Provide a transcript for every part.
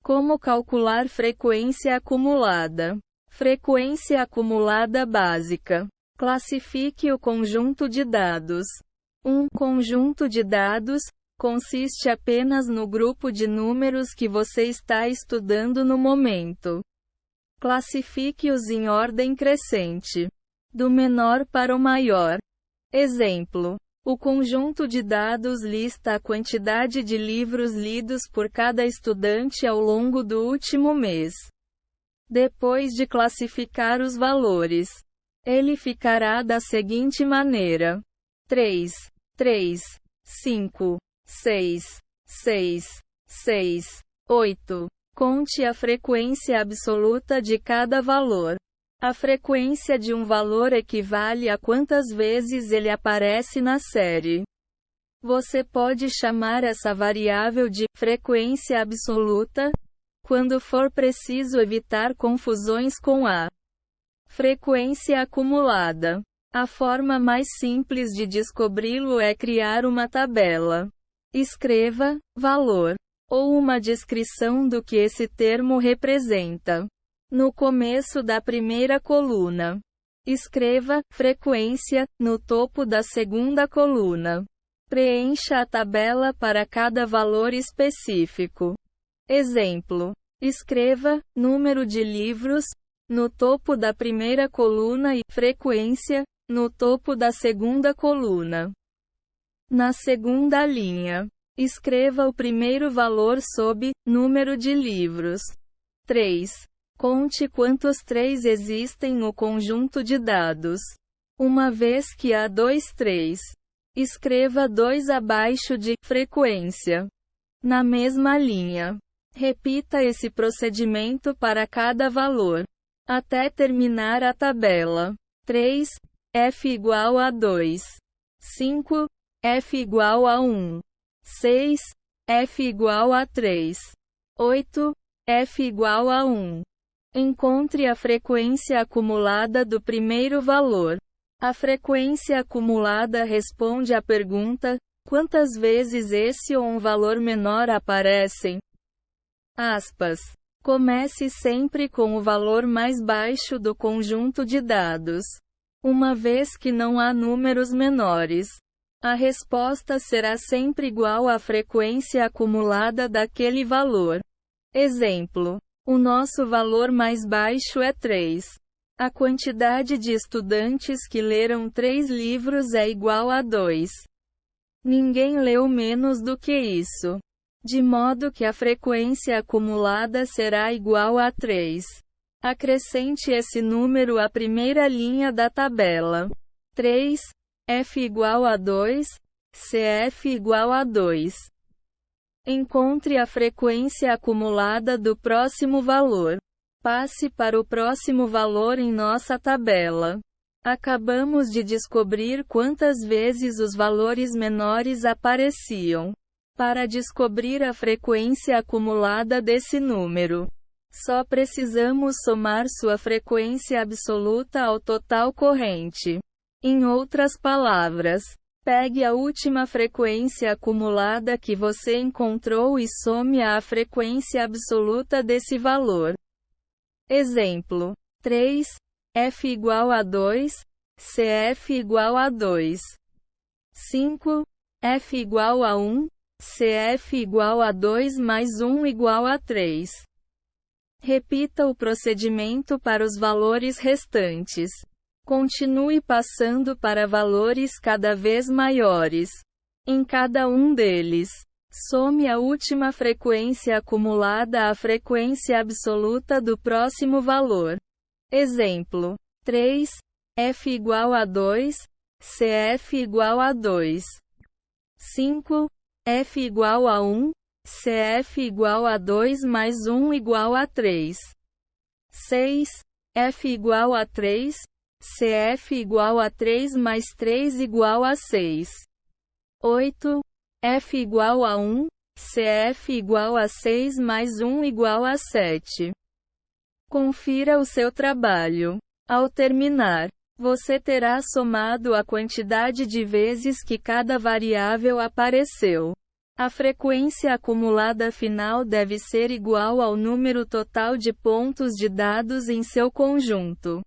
Como calcular frequência acumulada? Frequência acumulada básica. Classifique o conjunto de dados. Um conjunto de dados consiste apenas no grupo de números que você está estudando no momento. Classifique-os em ordem crescente, do menor para o maior. Exemplo: o conjunto de dados lista a quantidade de livros lidos por cada estudante ao longo do último mês. Depois de classificar os valores, ele ficará da seguinte maneira: 3, 3, 5, 6, 6, 6, 8. Conte a frequência absoluta de cada valor. A frequência de um valor equivale a quantas vezes ele aparece na série. Você pode chamar essa variável de frequência absoluta quando for preciso evitar confusões com a frequência acumulada. A forma mais simples de descobri-lo é criar uma tabela. Escreva valor ou uma descrição do que esse termo representa no começo da primeira coluna. Escreva frequência no topo da segunda coluna. Preencha a tabela para cada valor específico. Exemplo: escreva número de livros no topo da primeira coluna e frequência no topo da segunda coluna. Na segunda linha, escreva o primeiro valor sob número de livros. 3. Conte quantos 3 existem no conjunto de dados. Uma vez que há 2 3, escreva 2 abaixo de frequência. Na mesma linha, repita esse procedimento para cada valor, até terminar a tabela. 3, f igual a 2. 5, f igual a 1. 6, f igual a 3. 8, f igual a 1. Encontre a frequência acumulada do primeiro valor. A frequência acumulada responde à pergunta: quantas vezes esse ou um valor menor aparecem? Aspas. Comece sempre com o valor mais baixo do conjunto de dados. Uma vez que não há números menores, a resposta será sempre igual à frequência acumulada daquele valor. Exemplo: o nosso valor mais baixo é 3. A quantidade de estudantes que leram 3 livros é igual a 2. Ninguém leu menos do que isso, de modo que a frequência acumulada será igual a 3. Acrescente esse número à primeira linha da tabela. 3, f igual a 2, cf igual a 2. Encontre a frequência acumulada do próximo valor. Passe para o próximo valor em nossa tabela. Acabamos de descobrir quantas vezes os valores menores apareciam. Para descobrir a frequência acumulada desse número, só precisamos somar sua frequência absoluta ao total corrente. Em outras palavras, pegue a última frequência acumulada que você encontrou e some-a à frequência absoluta desse valor. Exemplo: 3, f igual a 2, cf igual a 2. 5, f igual a 1, cf igual a 2 mais 1 igual a 3. Repita o procedimento para os valores restantes. Continue passando para valores cada vez maiores. Em cada um deles, some a última frequência acumulada à frequência absoluta do próximo valor. Exemplo: 3, f igual a 2, cf igual a 2. 5, f igual a 1, cf igual a 2 mais 1 igual a 3. 6, f igual a 3, cf igual a 3 mais 3 igual a 6. 8, f igual a 1, cf igual a 6 mais 1 igual a 7. Confira o seu trabalho. Ao terminar, você terá somado a quantidade de vezes que cada variável apareceu. A frequência acumulada final deve ser igual ao número total de pontos de dados em seu conjunto.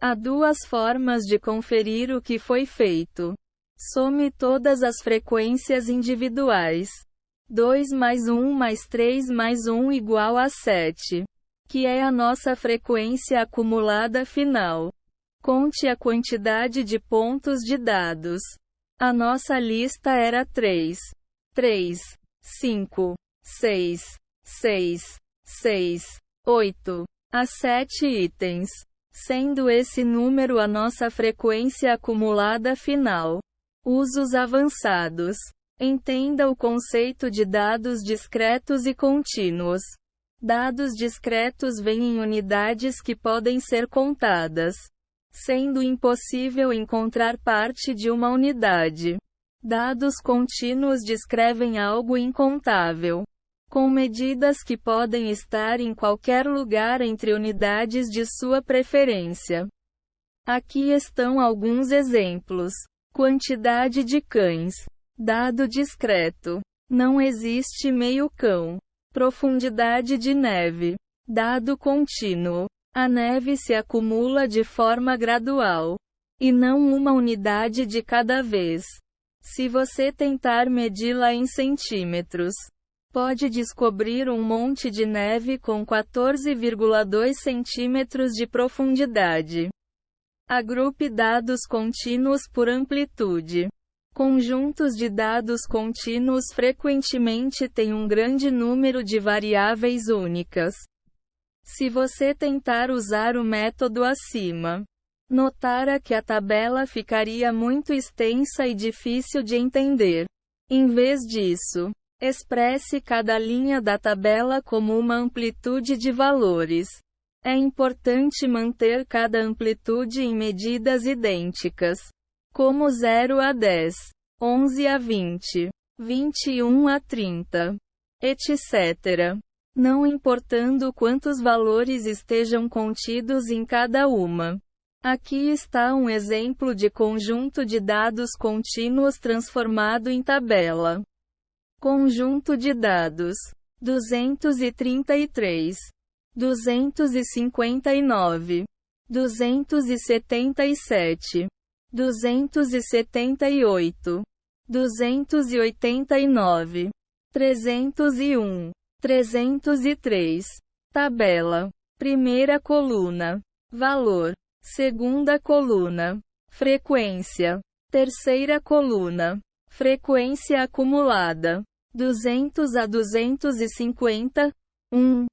Há duas formas de conferir o que foi feito. Some todas as frequências individuais. 2 mais 1 mais 3 mais 1 igual a 7. Que é a nossa frequência acumulada final. Conte a quantidade de pontos de dados. A nossa lista era 3, 5, 6, 8. Há 7 itens. Sendo esse número a nossa frequência acumulada final. Usos avançados. Entenda o conceito de dados discretos e contínuos. Dados discretos vêm em unidades que podem ser contadas, sendo impossível encontrar parte de uma unidade. Dados contínuos descrevem algo incontável, com medidas que podem estar em qualquer lugar entre unidades de sua preferência. Aqui estão alguns exemplos. Quantidade de cães. Dado discreto. Não existe meio cão. Profundidade de neve. Dado contínuo. A neve se acumula de forma gradual, e não uma unidade de cada vez. Se você tentar medi-la em centímetros, pode descobrir um monte de neve com 14,2 centímetros de profundidade. Agrupe dados contínuos por amplitude. Conjuntos de dados contínuos frequentemente têm um grande número de variáveis únicas. Se você tentar usar o método acima, notará que a tabela ficaria muito extensa e difícil de entender. Em vez disso, expresse cada linha da tabela como uma amplitude de valores. É importante manter cada amplitude em medidas idênticas, como 0 a 10, 11 a 20, 21 a 30, etc. Não importando quantos valores estejam contidos em cada uma. Aqui está um exemplo de conjunto de dados contínuos transformado em tabela. Conjunto de dados: 233, 259, 277, 278, 289, 301, 303. Tabela. Primeira coluna: valor. Segunda coluna: frequência. Terceira coluna: frequência acumulada. 200 a 250, 1,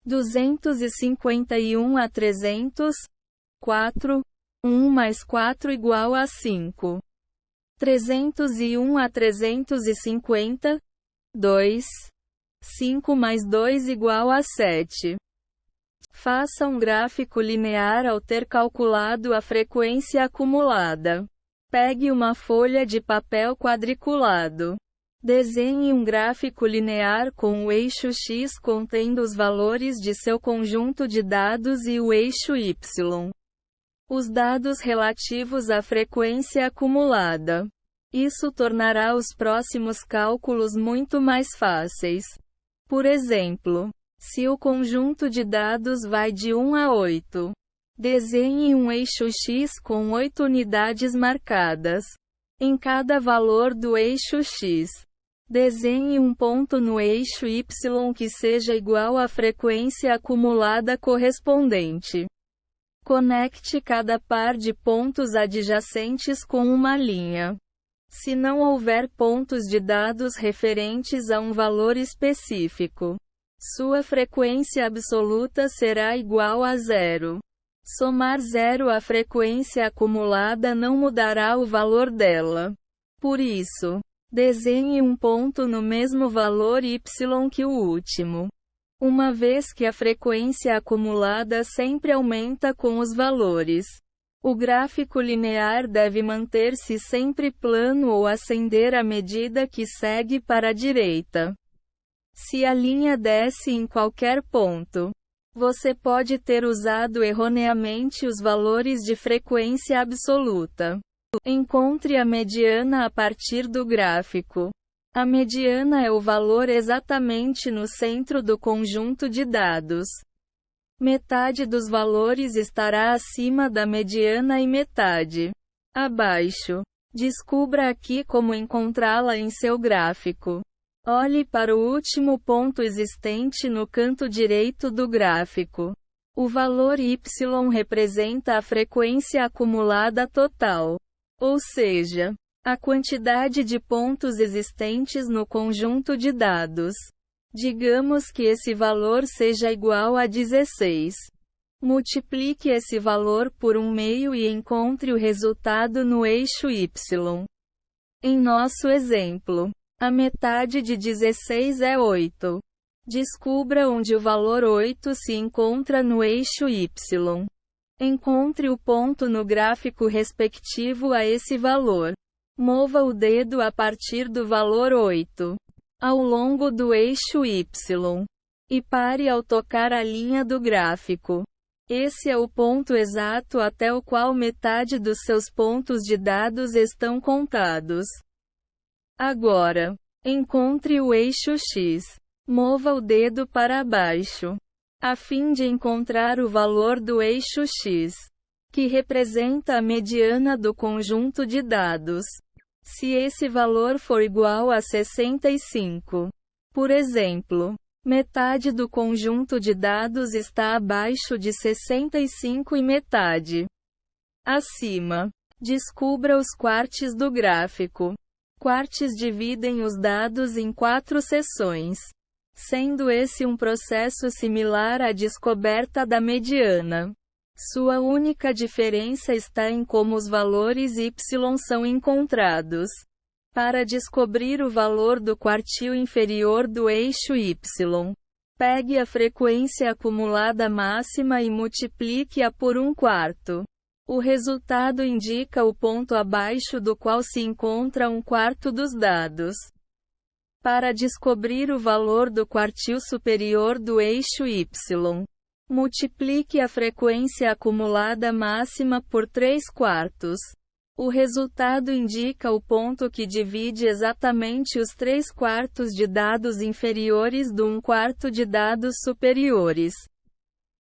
251 a 300, 4, 1 mais 4 igual a 5. 301 a 350, 2, 5 mais 2 igual a 7. Faça um gráfico linear ao ter calculado a frequência acumulada. Pegue uma folha de papel quadriculado. Desenhe um gráfico linear com o eixo X contendo os valores de seu conjunto de dados e o eixo Y. Os dados relativos à frequência acumulada. Isso tornará os próximos cálculos muito mais fáceis. Por exemplo, se o conjunto de dados vai de 1 a 8, desenhe um eixo X com 8 unidades marcadas em cada valor do eixo X. Desenhe um ponto no eixo Y que seja igual à frequência acumulada correspondente. Conecte cada par de pontos adjacentes com uma linha. Se não houver pontos de dados referentes a um valor específico, sua frequência absoluta será igual a 0. Somar 0 à frequência acumulada não mudará o valor dela. Por isso, desenhe um ponto no mesmo valor y que o último. Uma vez que a frequência acumulada sempre aumenta com os valores, o gráfico linear deve manter-se sempre plano ou ascender à medida que segue para a direita. Se a linha desce em qualquer ponto, você pode ter usado erroneamente os valores de frequência absoluta. Encontre a mediana a partir do gráfico. A mediana é o valor exatamente no centro do conjunto de dados. Metade dos valores estará acima da mediana e metade abaixo. Descubra aqui como encontrá-la em seu gráfico. Olhe para o último ponto existente no canto direito do gráfico. O valor y representa a frequência acumulada total, ou seja, a quantidade de pontos existentes no conjunto de dados. Digamos que esse valor seja igual a 16. Multiplique esse valor por 1/2 e encontre o resultado no eixo y. Em nosso exemplo, a metade de 16 é 8. Descubra onde o valor 8 se encontra no eixo y. Encontre o ponto no gráfico respectivo a esse valor. Mova o dedo a partir do valor 8 ao longo do eixo y. E pare ao tocar a linha do gráfico. Esse é o ponto exato até o qual metade dos seus pontos de dados estão contados. Agora, encontre o eixo x. Mova o dedo para baixo, a fim de encontrar o valor do eixo x, que representa a mediana do conjunto de dados. Se esse valor for igual a 65, por exemplo, metade do conjunto de dados está abaixo de 65 e metade acima. Descubra os quartis do gráfico. Quartis dividem os dados em 4 seções, sendo esse um processo similar à descoberta da mediana. Sua única diferença está em como os valores y são encontrados. Para descobrir o valor do quartil inferior do eixo y, pegue a frequência acumulada máxima e multiplique-a por 1/4. O resultado indica o ponto abaixo do qual se encontra 1/4 dos dados. Para descobrir o valor do quartil superior do eixo y, multiplique a frequência acumulada máxima por 3/4. O resultado indica o ponto que divide exatamente os 3/4 de dados inferiores do 1/4 de dados superiores.